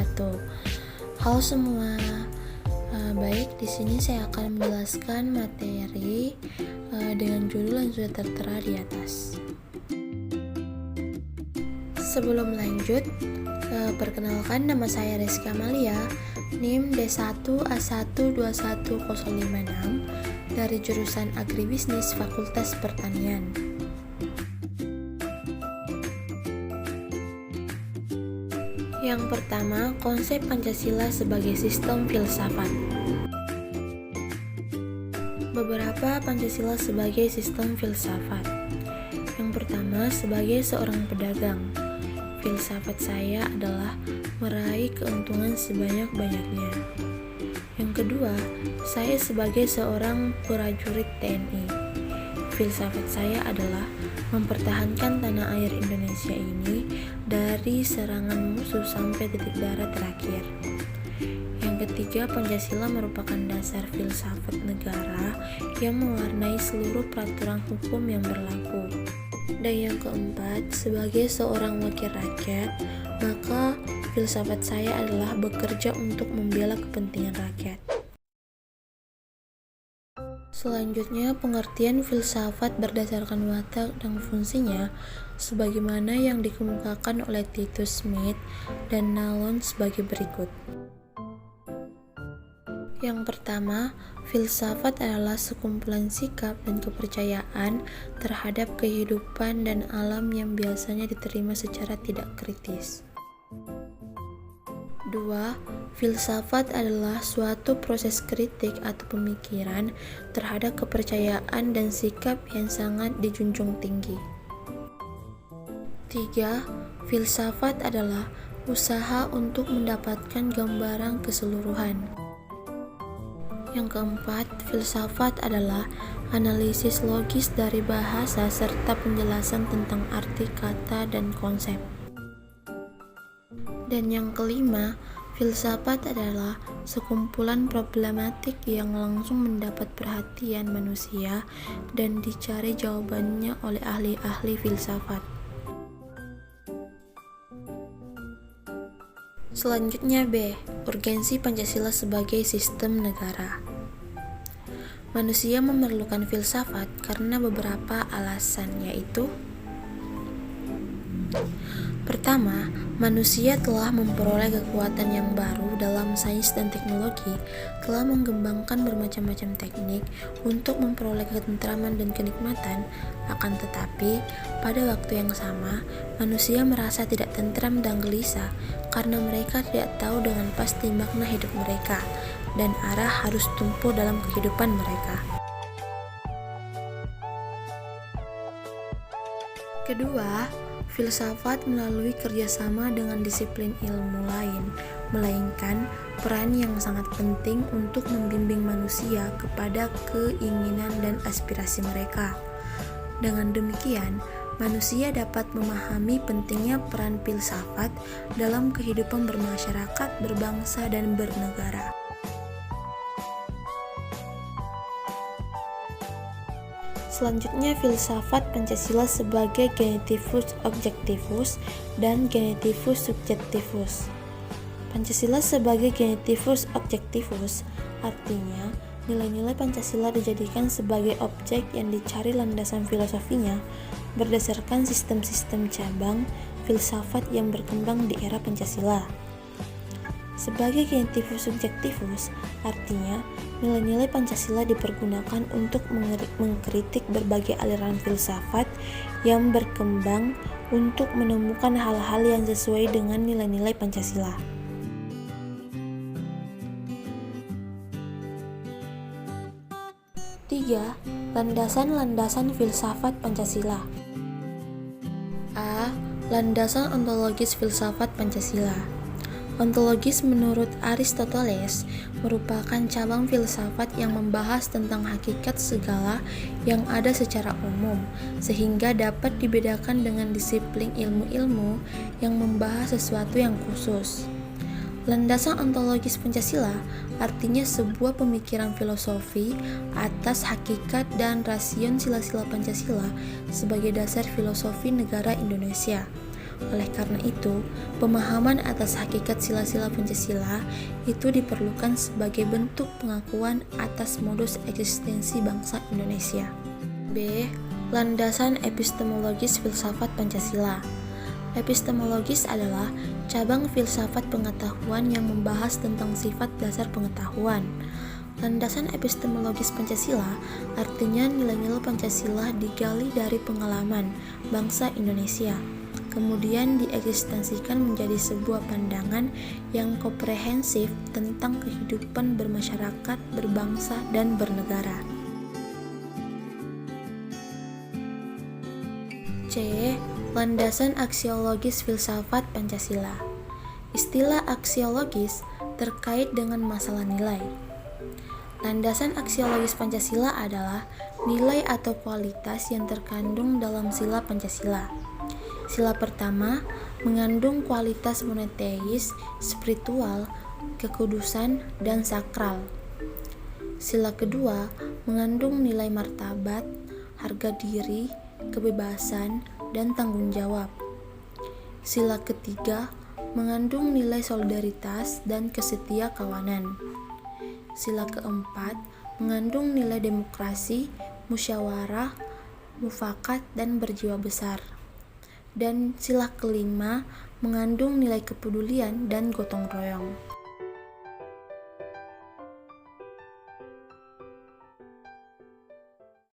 wabarakatuh. Halo semua. Baik, di sini saya akan menjelaskan materi dengan judul yang sudah tertera di atas. Sebelum lanjut, perkenalkan, nama saya Rizky Amalia, NIM D1A121056 dari jurusan Agribisnis Fakultas Pertanian. Yang pertama, konsep Pancasila sebagai sistem filsafat. Beberapa Pancasila sebagai sistem filsafat. Yang pertama, sebagai seorang pedagang, filsafat saya adalah meraih keuntungan sebanyak-banyaknya. Yang kedua, saya sebagai seorang prajurit TNI. Filsafat saya adalah mempertahankan tanah air Indonesia ini dari serangan musuh sampai titik darah terakhir. Yang ketiga, Pancasila merupakan dasar filsafat negara yang mewarnai seluruh peraturan hukum yang berlaku. Dan yang keempat, sebagai seorang wakil rakyat, maka filsafat saya adalah bekerja untuk membela kepentingan rakyat. Selanjutnya, pengertian filsafat berdasarkan watak dan fungsinya sebagaimana yang dikemukakan oleh Titus Smith dan Nallon sebagai berikut. Yang pertama, filsafat adalah sekumpulan sikap dan kepercayaan terhadap kehidupan dan alam yang biasanya diterima secara tidak kritis. 2. Filsafat adalah suatu proses kritik atau pemikiran terhadap kepercayaan dan sikap yang sangat dijunjung tinggi. 3. Filsafat adalah usaha untuk mendapatkan gambaran keseluruhan. Yang keempat, filsafat adalah analisis logis dari bahasa serta penjelasan tentang arti kata dan konsep. Dan yang kelima, filsafat adalah sekumpulan problematik yang langsung mendapat perhatian manusia dan dicari jawabannya oleh ahli-ahli filsafat. Selanjutnya B. Urgensi Pancasila sebagai sistem negara. Manusia memerlukan filsafat karena beberapa alasan, yaitu: pertama, manusia telah memperoleh kekuatan yang baru dalam sains dan teknologi, telah mengembangkan bermacam-macam teknik untuk memperoleh ketentraman dan kenikmatan. Akan tetapi, pada waktu yang sama, manusia merasa tidak tentram dan gelisah karena mereka tidak tahu dengan pasti makna hidup mereka dan arah harus tumpu dalam kehidupan mereka. Kedua, filsafat melalui kerjasama dengan disiplin ilmu lain, melainkan peran yang sangat penting untuk membimbing manusia kepada keinginan dan aspirasi mereka. Dengan demikian, manusia dapat memahami pentingnya peran filsafat dalam kehidupan bermasyarakat, berbangsa, dan bernegara. Selanjutnya, filsafat Pancasila sebagai genitivus objektivus dan genitivus subjektivus. Pancasila sebagai genitivus objektivus artinya nilai-nilai Pancasila dijadikan sebagai objek yang dicari landasan filosofinya berdasarkan sistem-sistem cabang filsafat yang berkembang di era Pancasila. Sebagai genitivus subjektivus artinya nilai-nilai Pancasila dipergunakan untuk mengkritik berbagai aliran filsafat yang berkembang untuk menemukan hal-hal yang sesuai dengan nilai-nilai Pancasila. Tiga, landasan-landasan filsafat Pancasila. A. Landasan ontologis filsafat Pancasila. Ontologis menurut Aristoteles merupakan cabang filsafat yang membahas tentang hakikat segala yang ada secara umum, sehingga dapat dibedakan dengan disiplin ilmu-ilmu yang membahas sesuatu yang khusus. Landasan ontologis Pancasila artinya sebuah pemikiran filosofi atas hakikat dan rasion sila-sila Pancasila sebagai dasar filosofi negara Indonesia. Oleh karena itu, pemahaman atas hakikat sila-sila Pancasila itu diperlukan sebagai bentuk pengakuan atas modus eksistensi bangsa Indonesia. B. Landasan epistemologis filsafat Pancasila. Epistemologis adalah cabang filsafat pengetahuan yang membahas tentang sifat dasar pengetahuan. Landasan epistemologis Pancasila artinya nilai-nilai Pancasila digali dari pengalaman bangsa Indonesia, kemudian dieksistensikan menjadi sebuah pandangan yang komprehensif tentang kehidupan bermasyarakat, berbangsa, dan bernegara. C. Landasan aksiologis filsafat Pancasila. Istilah aksiologis terkait dengan masalah nilai. Landasan aksiologis Pancasila adalah nilai atau kualitas yang terkandung dalam sila Pancasila. Sila pertama mengandung kualitas monoteis, spiritual, kekudusan, dan sakral. Sila kedua mengandung nilai martabat, harga diri, kebebasan, dan tanggung jawab. Sila ketiga mengandung nilai solidaritas dan kesetia kawanan. Sila keempat mengandung nilai demokrasi, musyawarah, mufakat, dan berjiwa besar. Dan sila kelima mengandung nilai kepedulian dan gotong royong.